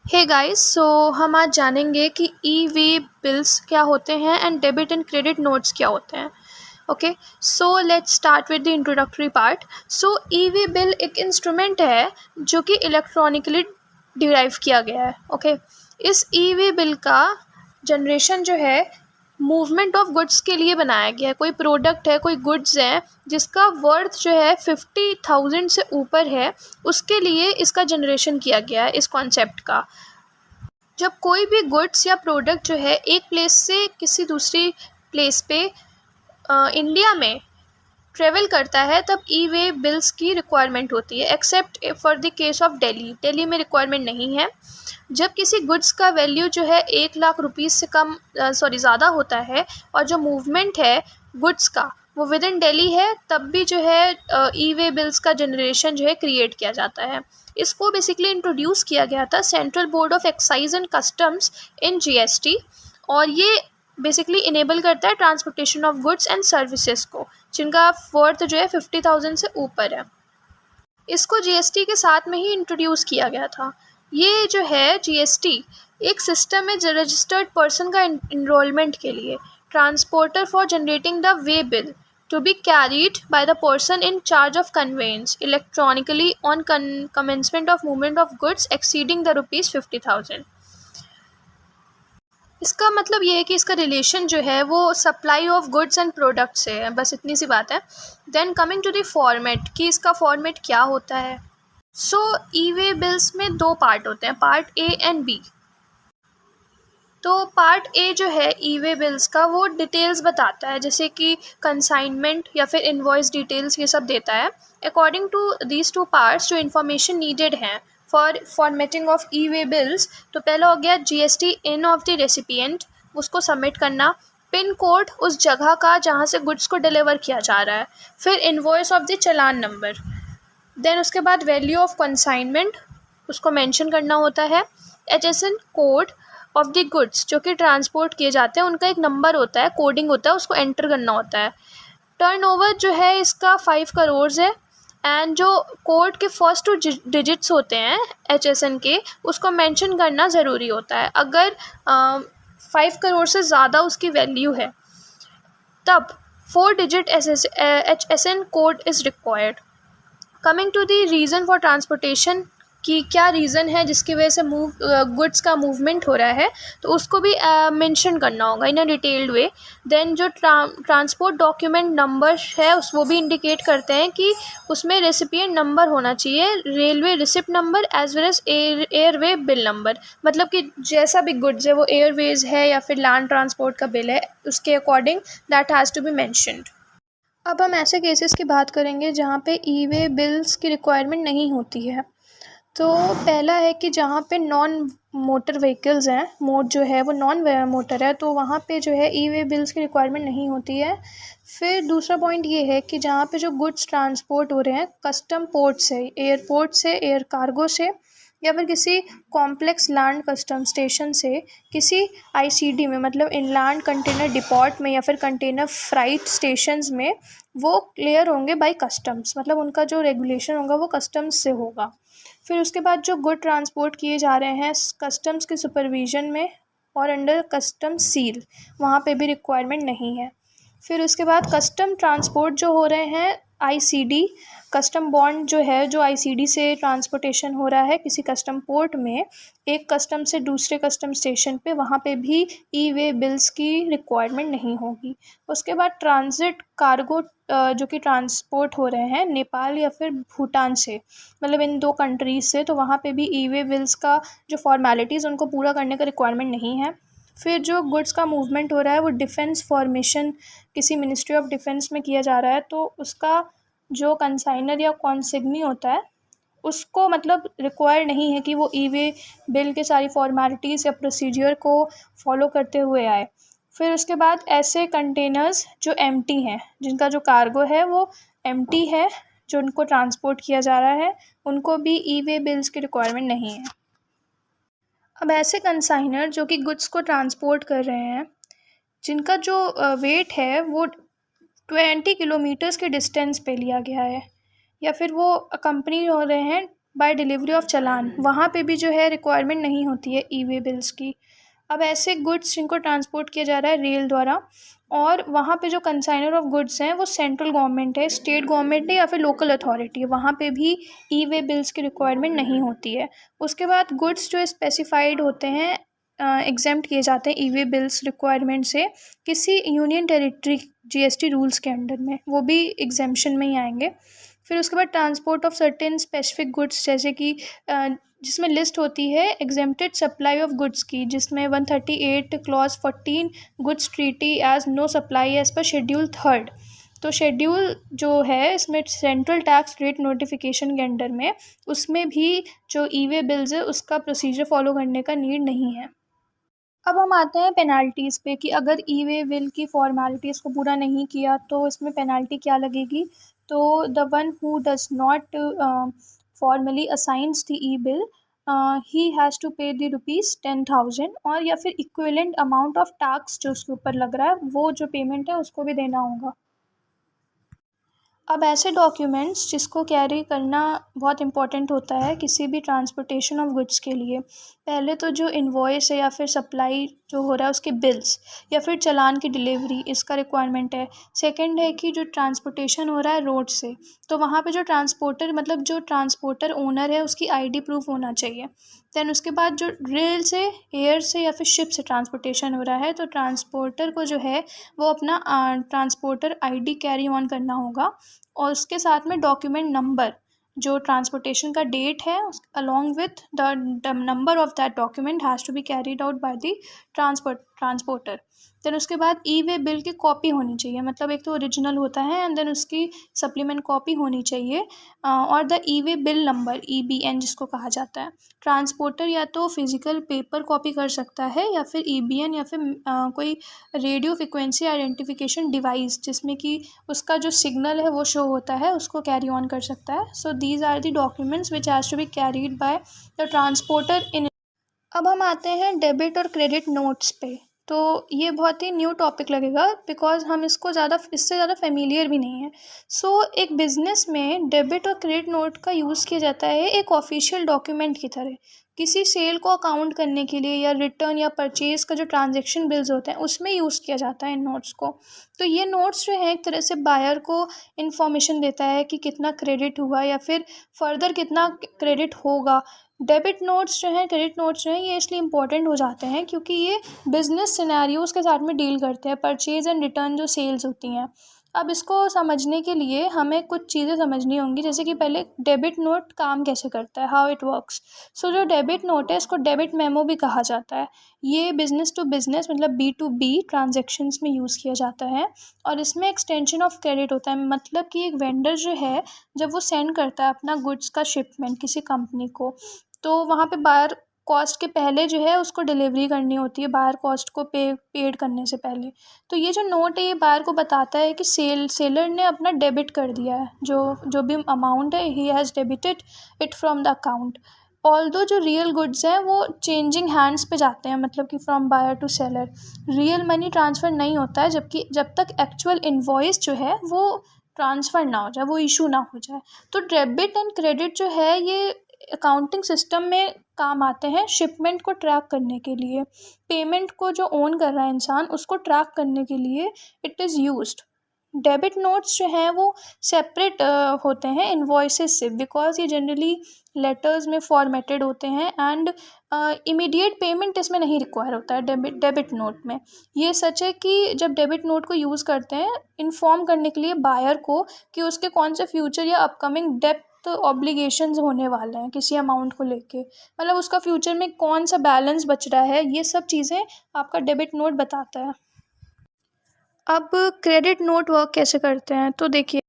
Hey guys, सो हम आज जानेंगे कि ई वे बिल्स क्या होते हैं and debit and credit notes क्या होते हैं। Okay, so let's start with the introductory part. So E way bill एक इंस्ट्रूमेंट है जो कि इलेक्ट्रॉनिकली डिराइव किया गया है। ओके, इस ई वे बिल का जनरेशन जो है मूवमेंट ऑफ गुड्स के लिए बनाया गया है। कोई प्रोडक्ट है, कोई गुड्स है जिसका वर्थ जो है 50,000 से ऊपर है, उसके लिए इसका जनरेशन किया गया है इस कॉन्सेप्ट का। जब कोई भी गुड्स या प्रोडक्ट जो है एक प्लेस से किसी दूसरी प्लेस पे इंडिया में ट्रेवल करता है, तब ई वे बिल्स की रिक्वायरमेंट होती है, except for the case of Delhi में रिक्वायरमेंट नहीं है। जब किसी गुड्स का वैल्यू जो है 1 लाख रुपीज़ से कम ज़्यादा होता है और जो मूवमेंट है गुड्स का वो विद इन दिल्ली है, तब भी जो है ई वे बिल्स का जनरेशन जो है क्रिएट किया जाता है। इसको बेसिकली इंट्रोड्यूस किया गया था central board of excise and customs in GST, और ये बेसिकली इनेबल करता है transportation of goods and services को जिनका वर्थ जो है 50,000 से ऊपर है। इसको जीएसटी के साथ में ही इंट्रोड्यूस किया गया था। ये जो है जीएसटी एक सिस्टम है रजिस्टर्ड पर्सन का इनरोलमेंट के लिए, transporter for generating the way bill to be carried by the person in charge of conveyance electronically on commencement of movement of goods exceeding the rupees 50,000। इसका मतलब ये है कि इसका रिलेशन जो है वो supply of goods and products से है, बस इतनी सी बात है। Then coming to the format कि इसका फॉर्मेट क्या होता है। सो ई वे बिल्स में 2 पार्ट होते हैं, पार्ट ए एंड बी। तो पार्ट ए जो है ई वे बिल्स का वो डिटेल्स बताता है, जैसे कि कंसाइनमेंट या फिर इनवॉइस डिटेल्स, ये सब देता है। अकॉर्डिंग टू दीज 2 पार्ट्स जो इन्फॉर्मेशन नीडेड हैं for formatting of E way bills, तो पहला हो गया GST in of the recipient, उसको सबमिट करना, पिन कोड उस जगह का जहाँ से गुड्स को डिलीवर किया जा रहा है, फिर invoice of the challan number, then उसके बाद वैल्यू ऑफ कंसाइनमेंट उसको मेंशन करना होता है, HSN code of the goods जो कि ट्रांसपोर्ट किए जाते हैं उनका एक नंबर होता है, कोडिंग होता है, उसको एंटर करना होता है। टर्नओवर जो है इसका 5 करोड़ है, एंड जो कोड के फर्स्ट 2 डिजिट्स होते हैं एचएसएन के, उसको मेंशन करना ज़रूरी होता है। अगर 5 करोड़ से ज़्यादा उसकी वैल्यू है तब 4 digit HSN code is required. Coming to the reason for transportation कि क्या रीज़न है जिसकी वजह से गुड्स का मूवमेंट हो रहा है, तो उसको भी मेंशन करना होगा इन अ डिटेल्ड वे। देन जो ट्रांसपोर्ट डॉक्यूमेंट नंबर है वो भी इंडिकेट करते हैं कि उसमें रेसिपिएंट नंबर होना चाहिए, railway receipt number as well as airway bill number, मतलब कि जैसा भी गुड्स है वो एयरवेज है या फिर लैंड ट्रांसपोर्ट का बिल है, उसके according that has to be mentioned. अब हम ऐसे केसेस की बात करेंगे जहाँ पे ई वे बिल्स की रिक्वायरमेंट नहीं होती है। तो पहला है कि जहाँ पे नॉन मोटर व्हीकल्स हैं, मोड जो है वो नॉन मोटर है, तो वहाँ पे जो है ई वे बिल्स की रिक्वायरमेंट नहीं होती है। फिर दूसरा पॉइंट ये है कि जहाँ पे जो गुड्स ट्रांसपोर्ट हो रहे हैं कस्टम पोर्ट से, एयरपोर्ट से, एयर कार्गो से, या फिर किसी कॉम्प्लेक्स लैंड कस्टम स्टेशन से किसी आईसीडी में, मतलब इनलैंड कंटेनर डिपोट में या फिर कंटेनर फ्राइट स्टेशंस में, वो क्लियर होंगे बाय कस्टम्स, मतलब उनका जो रेगुलेशन होगा वो कस्टम्स से होगा। फिर उसके बाद जो गुड ट्रांसपोर्ट किए जा रहे हैं कस्टम्स के सुपरविजन में और अंडर कस्टम सील, वहाँ पे भी रिक्वायरमेंट नहीं है। फिर उसके बाद कस्टम ट्रांसपोर्ट जो हो रहे हैं आईसीडी, कस्टम बॉन्ड जो है जो आईसीडी से ट्रांसपोर्टेशन हो रहा है किसी कस्टम पोर्ट में एक कस्टम से दूसरे कस्टम स्टेशन पे, वहाँ पे भी ई वे बिल्स की रिक्वायरमेंट नहीं होगी। उसके बाद ट्रांजिट कार्गो जो कि ट्रांसपोर्ट हो रहे हैं नेपाल या फिर भूटान से, मतलब इन 2 कंट्रीज़ से, तो वहाँ पे भी ई वे बिल्स का जो फॉर्मेलिटीज़ उनको पूरा करने का रिक्वायरमेंट नहीं है। फिर जो गुड्स का मूवमेंट हो रहा है वो डिफेंस फॉर्मेशन किसी मिनिस्ट्री ऑफ डिफेंस में किया जा रहा है, तो उसका जो कंसाइनर या कॉन्सिग्नी होता है उसको मतलब रिक्वायर नहीं है कि वो ई वे बिल के सारी फॉर्मेलिटीज़ या प्रोसीजर को फॉलो करते हुए आए। फिर उसके बाद ऐसे कंटेनर्स जो एम्प्टी हैं, जिनका जो कार्गो है वो एम्प्टी है, जो उनको ट्रांसपोर्ट किया जा रहा है, उनको भी ई वे बिल्स की रिक्वायरमेंट नहीं है। अब ऐसे कंसाइनर जो कि गुड्स को ट्रांसपोर्ट कर रहे हैं, जिनका जो वेट है वो 20 किलोमीटर्स के डिस्टेंस पे लिया गया है, या फिर वो कंपनी हो रहे हैं बाय डिलीवरी ऑफ चालान, वहाँ पे भी जो है रिक्वायरमेंट नहीं होती है ई वे बिल्स की। अब ऐसे गुड्स जिनको ट्रांसपोर्ट किया जा रहा है रेल द्वारा, और वहाँ पे जो कंसाइनर ऑफ गुड्स हैं वो सेंट्रल गवर्नमेंट है, स्टेट गवर्नमेंट है या फिर लोकल अथॉरिटी है, वहाँ पे भी ई वे बिल्स की रिक्वायरमेंट नहीं होती है। उसके बाद गुड्स जो स्पेसिफाइड होते हैं एग्जेम्प्ट किए जाते हैं ई वे बिल्स रिक्वायरमेंट से किसी यूनियन टेरिटरी जीएसटी रूल्स के अंडर में, वो भी एग्जेम्पशन में ही आएंगे। फिर उसके बाद transport of certain specific goods, जैसे कि जिसमें लिस्ट होती है एग्जेम्प्टेड सप्लाई ऑफ गुड्स की, जिसमें 138 clause 14 goods treated as no supply as per schedule 3। तो शेड्यूल जो है इसमें सेंट्रल टैक्स रेट नोटिफिकेशन के अंडर में, उसमें भी जो ई वे बिल्स है उसका प्रोसीजर फॉलो करने का नीड नहीं है। अब हम आते हैं पेनल्टीज़ पे कि अगर ई वे बिल की फॉर्मेलिटीज़ को पूरा नहीं किया तो इसमें पेनल्टी क्या लगेगी। तो the one who does not formally assigns the E bill, he has to pay the ₹10,000 और या फिर इक्विवेलेंट अमाउंट ऑफ टैक्स जो उसके ऊपर लग रहा है वो जो पेमेंट है उसको भी देना होगा। अब ऐसे डॉक्यूमेंट्स जिसको कैरी करना बहुत इम्पोर्टेंट होता है किसी भी ट्रांसपोर्टेशन ऑफ गुड्स के लिए, पहले तो जो इनवॉइस है या फिर सप्लाई जो हो रहा है उसके बिल्स या फिर चालान की डिलीवरी, इसका रिक्वायरमेंट है। सेकंड है कि जो ट्रांसपोर्टेशन हो रहा है रोड से, तो वहाँ पे जो ट्रांसपोर्टर मतलब जो ट्रांसपोर्टर ओनर है उसकी आईडी प्रूफ होना चाहिए। दैन उसके बाद जो रेल से, एयर से या फिर शिप से ट्रांसपोर्टेशन हो रहा है तो ट्रांसपोर्टर को जो है वो अपना ट्रांसपोर्टर आईडी कैरी ऑन करना होगा, और उसके साथ में डॉक्यूमेंट नंबर जो ट्रांसपोर्टेशन का डेट है along with the number of that document has to be carried out by the transporter. Then उसके बाद ई वे बिल की कॉपी होनी चाहिए, मतलब एक तो ओरिजिनल होता है एंड देन उसकी सप्लीमेंट कॉपी होनी चाहिए, और the E way bill number EBN जिसको कहा जाता है। ट्रांसपोर्टर या तो फिज़िकल पेपर कॉपी कर सकता है या फिर EBN या फिर कोई रेडियो फ्रिक्वेंसी आइडेंटिफिकेशन डिवाइस जिसमें कि उसका जो सिग्नल है वो शो होता है उसको कैरी ऑन कर सकता है। So these are the documents which has to be carried by the transporter in. अब हम आते हैं डेबिट और क्रेडिट नोट्स पे। तो ये बहुत ही न्यू टॉपिक लगेगा बिकॉज हम इससे ज़्यादा फेमिलियर भी नहीं है। सो एक बिज़नेस में डेबिट और क्रेडिट नोट का यूज़ किया जाता है एक ऑफिशियल डॉक्यूमेंट की तरह, किसी सेल को अकाउंट करने के लिए या रिटर्न या परचेज़ का जो ट्रांजैक्शन बिल्स होते हैं उसमें यूज़ किया जाता है इन नोट्स को। तो ये नोट्स जो है एक तरह से बायर को इन्फॉर्मेशन देता है कि कितना क्रेडिट हुआ या फिर फर्दर कितना क्रेडिट होगा। डेबिट नोट्स जो हैं, क्रेडिट नोट्स जो हैं, ये इसलिए इंपॉर्टेंट हो जाते हैं क्योंकि ये बिज़नेस सिनेरियोज़ के साथ में डील करते हैं, परचेज़ एंड रिटर्न जो सेल्स होती हैं। अब इसको समझने के लिए हमें कुछ चीज़ें समझनी होंगी, जैसे कि पहले डेबिट नोट काम कैसे करता है, हाउ इट वर्क्स। सो जो डेबिट नोट है इसको डेबिट मेमो भी कहा जाता है। ये बिज़नेस टू बिज़नेस मतलब B2B ट्रांजेक्शन्स में यूज़ किया जाता है, और इसमें एक्सटेंशन ऑफ क्रेडिट होता है, मतलब कि एक वेंडर जो है जब वो सेंड करता है अपना गुड्स का शिपमेंट किसी कंपनी को, तो वहाँ पे बायर कॉस्ट के पहले जो है उसको डिलीवरी करनी होती है, बायर कॉस्ट को पेड करने से पहले। तो ये जो नोट है ये बायर को बताता है कि सेलर ने अपना डेबिट कर दिया है, जो भी अमाउंट है he has debited it from the account. Although जो रियल गुड्स हैं वो चेंजिंग हैंड्स पे जाते हैं, मतलब कि from buyer to seller real money transfer नहीं होता है, जबकि जब तक एक्चुअल इन्वॉइस जो है वो ट्रांसफ़र ना हो जाए, वो इशू ना हो जाए। तो डेबिट एंड क्रेडिट जो है ये अकाउंटिंग सिस्टम में काम आते हैं शिपमेंट को ट्रैक करने के लिए, पेमेंट को जो ओन कर रहा है इंसान उसको ट्रैक करने के लिए it is used. Debit notes जो हैं वो सेपरेट होते हैं इन्वॉइसेस से, बिकॉज ये जनरली लेटर्स में फॉर्मेटेड होते हैं एंड इमीडिएट पेमेंट इसमें नहीं रिक्वायर होता है डेबिट नोट में। ये सच है कि जब डेबिट नोट को यूज़ करते हैं इन्फॉर्म करने के लिए बायर को कि उसके कौन से फ्यूचर या अपकमिंग डेब्ट तो ऑब्लिगेशंस होने वाले हैं किसी अमाउंट को लेके, मतलब उसका फ्यूचर में कौन सा बैलेंस बच रहा है, ये सब चीज़ें आपका डेबिट नोट बताता है। अब क्रेडिट नोट वर्क कैसे करते हैं, तो देखिए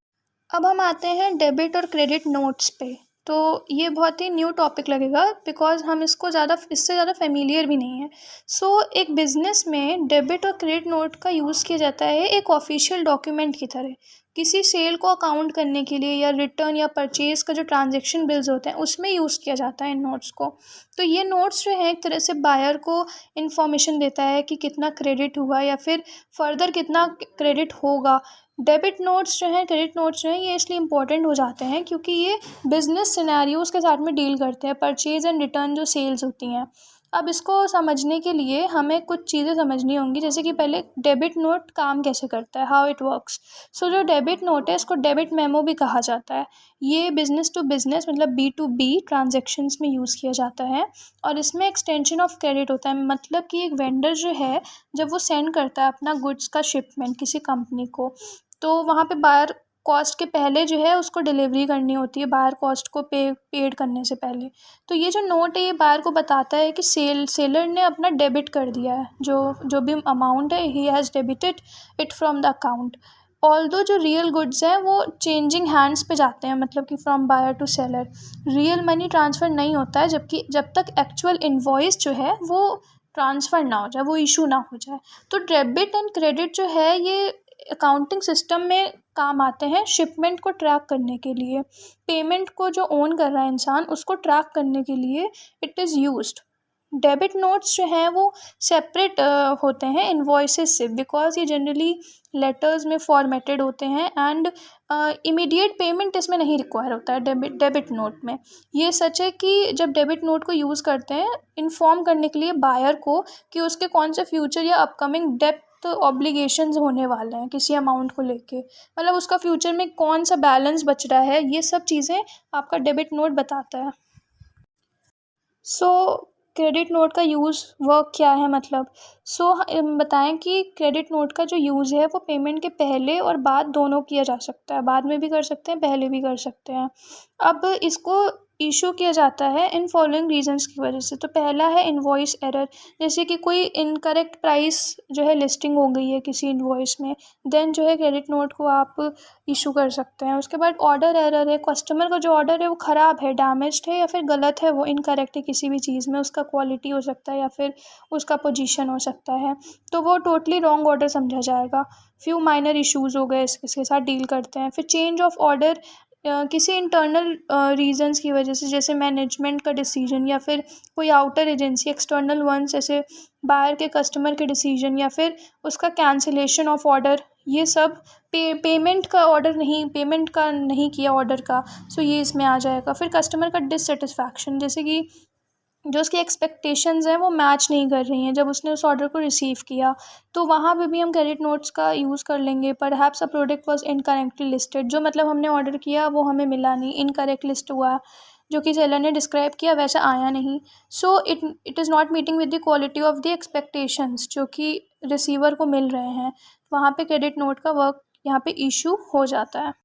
अब हम आते हैं डेबिट और क्रेडिट नोट्स पे। तो ये बहुत ही न्यू टॉपिक लगेगा बिकॉज हम इससे ज़्यादा फेमिलियर भी नहीं है। सो एक बिज़नेस में डेबिट और क्रेडिट नोट का यूज़ किया जाता है एक ऑफिशियल डॉक्यूमेंट की तरह, किसी सेल को अकाउंट करने के लिए या रिटर्न या परचेज़ का जो ट्रांजैक्शन बिल्स होते हैं उसमें यूज़ किया जाता है इन नोट्स को। तो ये नोट्स जो हैं एक तरह से बायर को इन्फॉर्मेशन देता है कि कितना क्रेडिट हुआ या फिर फर्दर कितना क्रेडिट होगा। डेबिट नोट्स जो हैं, क्रेडिट नोट्स जो हैं, ये इसलिए इम्पोर्टेंट हो जाते हैं क्योंकि ये बिज़नेस सिनेरियोज़ के साथ में डील करते हैं, परचेज़ एंड रिटर्न जो सेल्स होती हैं। अब इसको समझने के लिए हमें कुछ चीज़ें समझनी होंगी, जैसे कि पहले डेबिट नोट काम कैसे करता है, हाउ इट वर्क्स। सो जो डेबिट नोट है इसको डेबिट मेमो भी कहा जाता है। ये बिज़नेस टू बिज़नेस मतलब B2B ट्रांजैक्शंस में यूज़ किया जाता है और इसमें एक्सटेंशन ऑफ क्रेडिट होता है। मतलब कि एक वेंडर जो है जब वो सेंड करता है अपना गुड्स का शिपमेंट किसी कंपनी को, तो वहाँ पे बायर कॉस्ट के पहले जो है उसको डिलीवरी करनी होती है, बायर कॉस्ट को पेड करने से पहले। तो ये जो नोट है ये बायर को बताता है कि सेलर ने अपना डेबिट कर दिया है, जो भी अमाउंट है he has debited it from the account. Although जो रियल गुड्स हैं वो चेंजिंग हैंड्स पे जाते हैं, मतलब कि from buyer to seller real money transfer नहीं होता है, जबकि जब तक एक्चुअल इन्वॉइस जो है वो ट्रांसफ़र ना हो जाए, वो इशू ना हो जाए। तो डेबिट एंड क्रेडिट जो है ये अकाउंटिंग सिस्टम में काम आते हैं शिपमेंट को ट्रैक करने के लिए। पेमेंट को जो ओन कर रहा है इंसान उसको ट्रैक करने के लिए it is used. Debit notes जो हैं वो सेपरेट होते हैं इन्वॉइसेस से, बिकॉज ये जनरली लेटर्स में फॉर्मेटेड होते हैं एंड इमीडिएट पेमेंट इसमें नहीं रिक्वायर होता है डेबिट नोट में। ये सच है कि जब डेबिट नोट को यूज़ करते हैं इन्फॉर्म करने के लिए बायर को कि उसके कौन से फ्यूचर या अपकमिंग डेप्थ ऑब्लिगेशंस होने वाले हैं किसी अमाउंट को लेके, मतलब उसका फ्यूचर में कौन सा बैलेंस बच रहा है, ये सब चीज़ें आपका डेबिट नोट बताता है। सो क्रेडिट नोट का यूज़ वर्क क्या है, मतलब बताएं कि क्रेडिट नोट का जो यूज़ है वो पेमेंट के पहले और बाद दोनों किया जा सकता है, बाद में भी कर सकते हैं, पहले भी कर सकते हैं। अब इसको इशू किया जाता है इन फॉलोइंग रीजंस की वजह से। तो पहला है इनवॉइस एरर, जैसे कि कोई इनकरेक्ट प्राइस जो है लिस्टिंग हो गई है किसी इनवॉइस में, देन जो है क्रेडिट नोट को आप इशू कर सकते हैं। उसके बाद ऑर्डर एरर है, कस्टमर का जो ऑर्डर है वो ख़राब है, डैमेज्ड है या फिर गलत है, वो इनकरेक्ट है किसी भी चीज़ में, उसका क्वालिटी हो सकता है या फिर उसका पोजीशन हो सकता है, तो वो टोटली रॉन्ग ऑर्डर समझा जाएगा। फ्यू माइनर इश्यूज़ हो गए इसके साथ डील करते हैं। फिर चेंज ऑफ ऑर्डर किसी इंटरनल रीजंस की वजह से, जैसे मैनेजमेंट का डिसीजन या फिर कोई आउटर एजेंसी एक्सटर्नल वंस, जैसे बायर के कस्टमर के डिसीजन या फिर उसका कैंसिलेशन ऑफ ऑर्डर, ये सब पेमेंट का नहीं किया ऑर्डर का, सो ये इसमें आ जाएगा। फिर कस्टमर का डिससेटिस्फैक्शन, जैसे कि जो उसकी एक्सपेक्टेशंस हैं वो मैच नहीं कर रही हैं जब उसने उस ऑर्डर को रिसीव किया, तो वहाँ पे भी हम क्रेडिट नोट्स का यूज़ कर लेंगे। Perhaps a product was incorrectly listed, जो मतलब हमने ऑर्डर किया वो हमें मिला नहीं, इनकरेक्ट लिस्ट हुआ, जो कि सेलर ने डिस्क्राइब किया वैसा आया नहीं। So it is not meeting with the quality of the expectations जो कि रिसीवर को मिल रहे हैं, वहाँ पे क्रेडिट नोट का वर्क यहाँ पे इशू हो जाता है।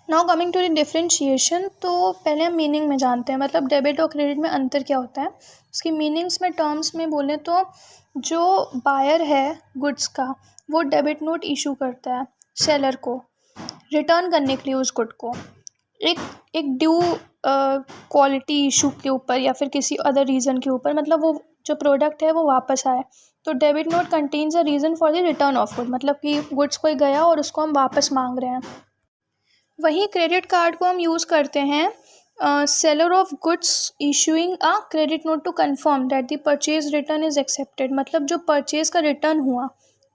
Now coming to the differentiation, तो पहले हम मीनिंग में जानते हैं, मतलब डेबिट और क्रेडिट में अंतर क्या होता है। उसकी मीनिंग्स में टर्म्स में बोलें तो जो बायर है गुड्स का वो डेबिट नोट इशू करता है सेलर को रिटर्न करने के लिए उस गुड को एक एक ड्यू क्वालिटी इशू के ऊपर या फिर किसी अदर रीज़न के ऊपर, मतलब वो जो प्रोडक्ट है वो वापस आए। तो debit note contains a reason for the return of good, मतलब कि गुड्स कोई गया और उसको हम वापस मांग रहे हैं। वहीं क्रेडिट कार्ड को हम यूज़ करते हैं seller of goods issuing a credit note to confirm that the purchase return is accepted, मतलब जो परचेज़ का रिटर्न हुआ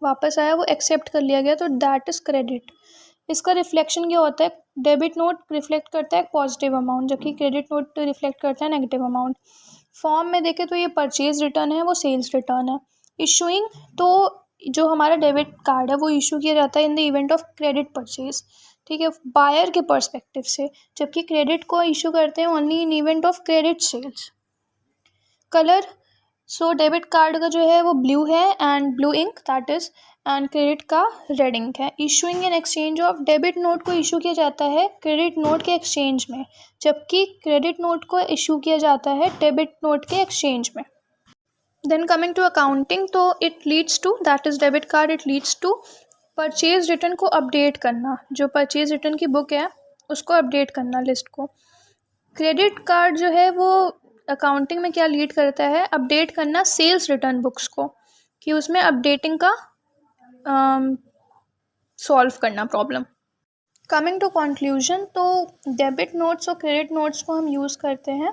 वापस आया वो एक्सेप्ट कर लिया गया, तो दैट इज़ क्रेडिट। इसका रिफ्लेक्शन क्या होता है, डेबिट नोट रिफ्लेक्ट करता है पॉजिटिव अमाउंट जबकि क्रेडिट नोट रिफ्लेक्ट करता है नेगेटिव अमाउंट। फॉर्म में देखें तो ये परचेज रिटर्न है, वो सेल्स रिटर्न है। इशूइंग, तो जो हमारा डेबिट कार्ड है वो इशू किया जाता है in the event of credit purchase, ठीक है, बायर के पर्सपेक्टिव से, जबकि क्रेडिट को इशू करते हैं only in event of credit sales. Colour, so debit card का जो है वो ब्लू है and blue ink that is, and credit का रेड इंक है। Issuing in exchange of, debit note को इशू किया जाता है क्रेडिट नोट के एक्सचेंज में, जबकि क्रेडिट नोट को इशू किया जाता है डेबिट नोट के एक्सचेंज में। देन कमिंग टू अकाउंटिंग, तो it leads to, that is debit card, it leads to purchase return को अपडेट करना, जो परचेज रिटर्न की बुक है उसको अपडेट करना लिस्ट को। क्रेडिट कार्ड जो है वो अकाउंटिंग में क्या लीड करता है, अपडेट करना सेल्स रिटर्न बुक्स को, कि उसमें अपडेटिंग का सॉल्व करना प्रॉब्लम। कमिंग टू कंक्लूजन, तो डेबिट नोट्स और क्रेडिट नोट्स को हम यूज़ करते हैं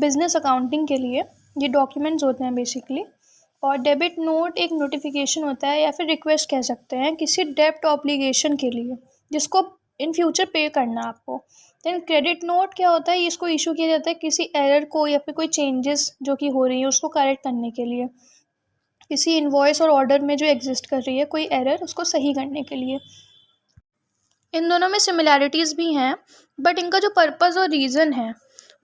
बिजनेस अकाउंटिंग के लिए। ये डॉक्यूमेंट्स होते हैं बेसिकली। और डेबिट नोट एक नोटिफिकेशन होता है या फिर रिक्वेस्ट कह सकते हैं किसी डेब्ट ऑब्लिगेशन के लिए जिसको इन फ्यूचर पे करना है आपको। देन क्रेडिट नोट क्या होता है, इसको इशू किया जाता है किसी एरर को या फिर कोई चेंजेस जो कि हो रही है उसको करेक्ट करने के लिए, किसी इनवॉइस और ऑर्डर में जो एग्जिस्ट कर रही है कोई एरर उसको सही करने के लिए। इन दोनों में सिमिलैरिटीज़ भी हैं, बट इनका जो पर्पस और रीज़न है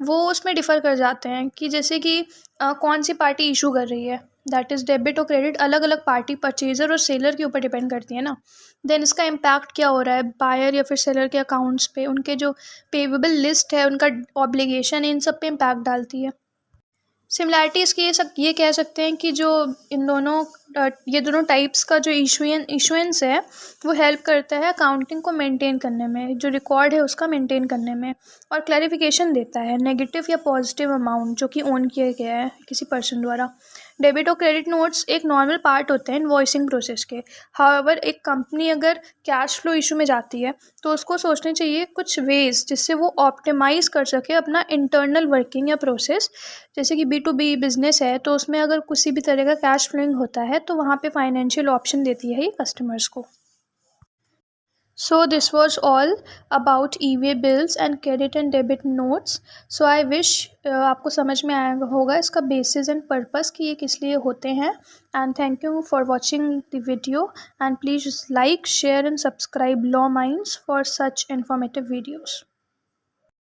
वो उसमें डिफ़र कर जाते हैं कि जैसे कि कौन सी पार्टी इशू कर रही है, दैट इज़ डेबिट और क्रेडिट अलग अलग पार्टी परचेज़र और सेलर के ऊपर डिपेंड करती है ना। देन इसका इम्पैक्ट क्या हो रहा है बायर या फिर सेलर के अकाउंट्स पे, उनके जो पेवेबल लिस्ट है, उनका ऑब्लिगेशन है, इन सब पे इम्पैक्ट डालती है। सिमिलैरिटी इसकी ये कह सकते हैं कि जो इन दोनों ये दोनों टाइप्स का जो इशुएंस है वो हेल्प करता है अकाउंटिंग को मेंटेन करने में, जो रिकॉर्ड है उसका मेंटेन करने में, और क्लैरिफिकेशन देता है नेगेटिव या पॉजिटिव अमाउंट जो कि ओन किया गया है किसी पर्सन द्वारा। डेबिट और क्रेडिट नोट्स एक नॉर्मल पार्ट होते हैं इनवॉइसिंग प्रोसेस के। हाउएवर एक कंपनी अगर कैश फ्लो इशू में जाती है तो उसको सोचने चाहिए कुछ वेज जिससे वो ऑप्टिमाइज़ कर सके अपना इंटरनल वर्किंग या प्रोसेस। जैसे कि B2B बिजनेस है तो उसमें अगर किसी भी तरह का कैश फ्लोइंग होता है तो वहाँ पे फाइनेंशियल ऑप्शन देती है ये कस्टमर्स को। So this was all about e-way bills and credit and debit notes. So I wish आपको समझ में आया होगा इसका basis and purpose कि ये किस लिए होते हैं। And thank you for watching the video, and please like, share and subscribe Law Minds for such informative videos.